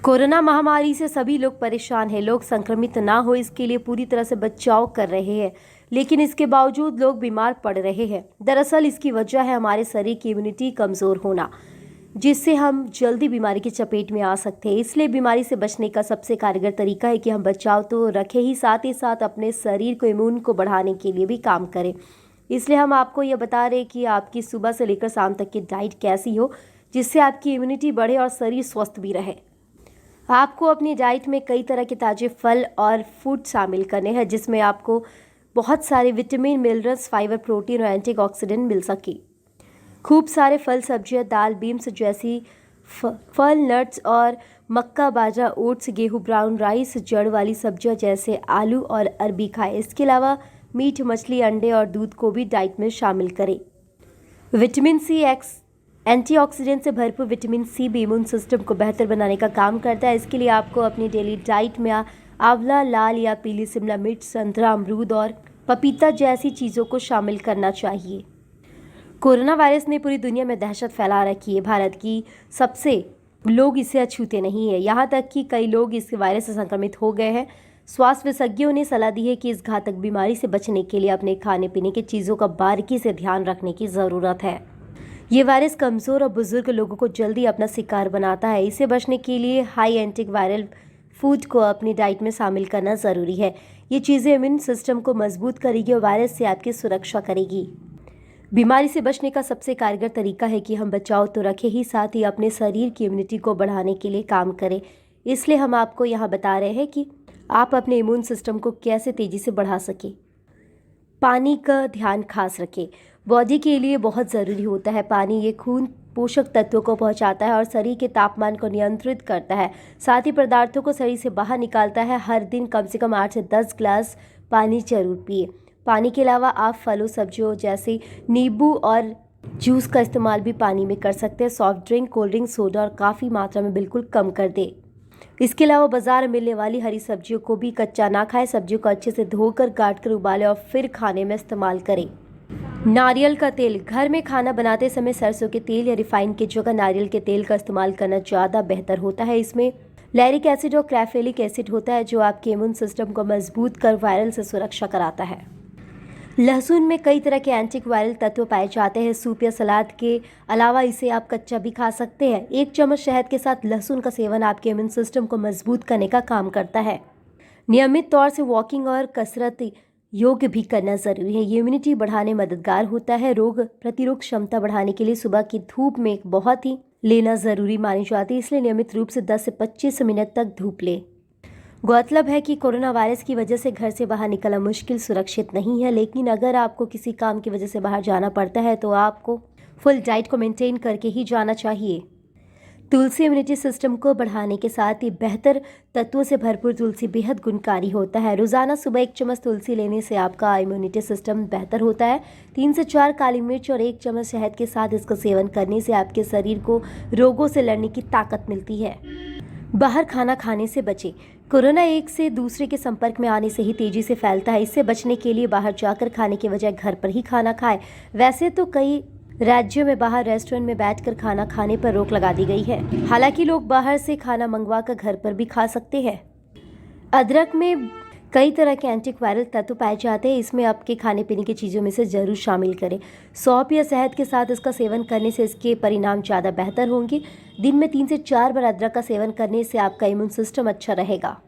Corona महामारी से सभी लोग परेशान हैं। लोग संक्रमित ना हो इसके लिए पूरी तरह से बचाव कर रहे हैं, लेकिन इसके बावजूद लोग बीमार पड़ रहे हैं। दरअसल इसकी वजह है हमारे शरीर की इम्यूनिटी कमज़ोर होना, जिससे हम जल्दी बीमारी की चपेट में आ सकते हैं। इसलिए बीमारी से बचने का सबसे कारगर तरीका है कि हम बचाव तो रखें ही साथ अपने शरीर को इम्यून को बढ़ाने के लिए भी काम करें। इसलिए हम आपको यह बता रहे हैं कि आपकी सुबह से लेकर शाम तक की डाइट कैसी हो, जिससे आपकी इम्यूनिटी बढ़े और शरीर स्वस्थ भी रहे। आपको अपनी डाइट में कई तरह के ताज़े फल और फूड शामिल करने हैं, जिसमें आपको बहुत सारे विटामिन, मिनरल्स, फाइबर, प्रोटीन और एंटीऑक्सीडेंट मिल सके। खूब सारे फल, सब्जियां, दाल, बीन्स जैसी फल, नट्स और मक्का, बाजरा, ओट्स, गेहूं, ब्राउन राइस, जड़ वाली सब्जियां जैसे आलू और अरबी खाएं। इसके अलावा मीट, मछली, अंडे और दूध को भी डाइट में शामिल करें। विटामिन सी एंटीऑक्सीडेंट से भरपूर विटामिन सी भी इम्यून सिस्टम को बेहतर बनाने का काम करता है। इसके लिए आपको अपनी डेली डाइट में आंवला, लाल या पीली शिमला मिर्च, संतरा, अमरूद और पपीता जैसी चीज़ों को शामिल करना चाहिए। कोरोना वायरस ने पूरी दुनिया में दहशत फैला रखी है। भारत की सबसे लोग इसे अछूते नहीं है, यहाँ तक कि कई लोग इस वायरस से संक्रमित हो गए हैं। स्वास्थ्य विशेषज्ञों ने सलाह दी है कि इस घातक बीमारी से बचने के लिए अपने खाने पीने की चीज़ों का बारीकी से ध्यान रखने की ज़रूरत है। ये वायरस कमज़ोर और बुजुर्ग लोगों को जल्दी अपना शिकार बनाता है। इसे बचने के लिए हाई एंटीवायरल फूड को अपनी डाइट में शामिल करना ज़रूरी है। ये चीज़ें इम्यून सिस्टम को मजबूत करेगी और वायरस से आपकी सुरक्षा करेगी। बीमारी से बचने का सबसे कारगर तरीका है कि हम बचाव तो रखें ही साथ ही अपने शरीर की इम्यूनिटी को बढ़ाने के लिए काम करें। इसलिए हम आपको यहाँ बता रहे हैं कि आप अपने इम्यून सिस्टम को कैसे तेज़ी से बढ़ा सकें। पानी का ध्यान खास रखें। बॉडी के लिए बहुत ज़रूरी होता है पानी। ये खून पोषक तत्वों को पहुंचाता है और शरीर के तापमान को नियंत्रित करता है, साथ ही पदार्थों को शरीर से बाहर निकालता है। हर दिन कम से कम 8 से 10 ग्लास पानी जरूर पिए। पानी के अलावा आप फलों, सब्जियों जैसे नींबू और जूस का इस्तेमाल भी पानी में कर सकते हैं। Soft drink, cold drink, soda और काफ़ी मात्रा में बिल्कुल कम कर दें। इसके अलावा बाजार में मिलने वाली हरी सब्जियों को भी कच्चा ना खाएं। सब्जियों को अच्छे से धोकर, काट कर, उबालें और फिर खाने में इस्तेमाल करें। नारियल का तेल। घर में खाना बनाते समय सरसों के तेल या रिफाइन की जगह नारियल के तेल का इस्तेमाल करना ज़्यादा बेहतर होता है। इसमें लैरिक एसिड और क्राफेलिक एसिड होता है, जो आपके इम्यून सिस्टम को मजबूत कर वायरल से सुरक्षा कराता है। लहसुन में कई तरह के एंटीवायरल तत्व पाए जाते हैं। सूप या सलाद के अलावा इसे आप कच्चा भी खा सकते हैं। 1 चम्मच शहद के साथ लहसुन का सेवन आपके इम्यून सिस्टम को मजबूत करने का काम करता है। नियमित तौर से वॉकिंग और कसरत, योग भी करना ज़रूरी है। ये इम्यूनिटी बढ़ाने में मददगार होता है। रोग प्रतिरोध क्षमता बढ़ाने के लिए सुबह की धूप में बहुत ही लेना ज़रूरी मानी जाती है, इसलिए नियमित रूप से 10 से 25 मिनट तक धूप लें। गौरतलब है कि कोरोना वायरस की वजह से घर से बाहर निकलना मुश्किल सुरक्षित नहीं है, लेकिन अगर आपको किसी काम की वजह से बाहर जाना पड़ता है तो आपको फुल डाइट को मेंटेन करके ही जाना चाहिए। तुलसी इम्यूनिटी सिस्टम को बढ़ाने के साथ ही बेहतर तत्वों से भरपूर तुलसी बेहद गुणकारी होता है। रोज़ाना सुबह 1 चम्मच तुलसी लेने से आपका इम्यूनिटी सिस्टम बेहतर होता है। 3 से 4 काली मिर्च और 1 चम्मच शहद के साथ इसका सेवन करने से आपके शरीर को रोगों से लड़ने की ताकत मिलती है। बाहर खाना खाने से बचें। कोरोना एक से दूसरे के संपर्क में आने से ही तेजी से फैलता है। इससे बचने के लिए बाहर जाकर खाने के बजाय घर पर ही खाना खाएं। वैसे तो कई राज्यों में बाहर रेस्टोरेंट में बैठकर खाना खाने पर रोक लगा दी गई है। हालांकि लोग बाहर से खाना मंगवा कर घर पर भी खा सकते हैं। अदरक में कई तरह के एंटीवायरल तत्व पाए जाते हैं। इसमें आपके खाने पीने की चीज़ों में से ज़रूर शामिल करें। सौंफ या शहद के साथ इसका सेवन करने से इसके परिणाम ज़्यादा बेहतर होंगे। दिन में 3 से 4 बार अदरक का सेवन करने से आपका इम्यून सिस्टम अच्छा रहेगा।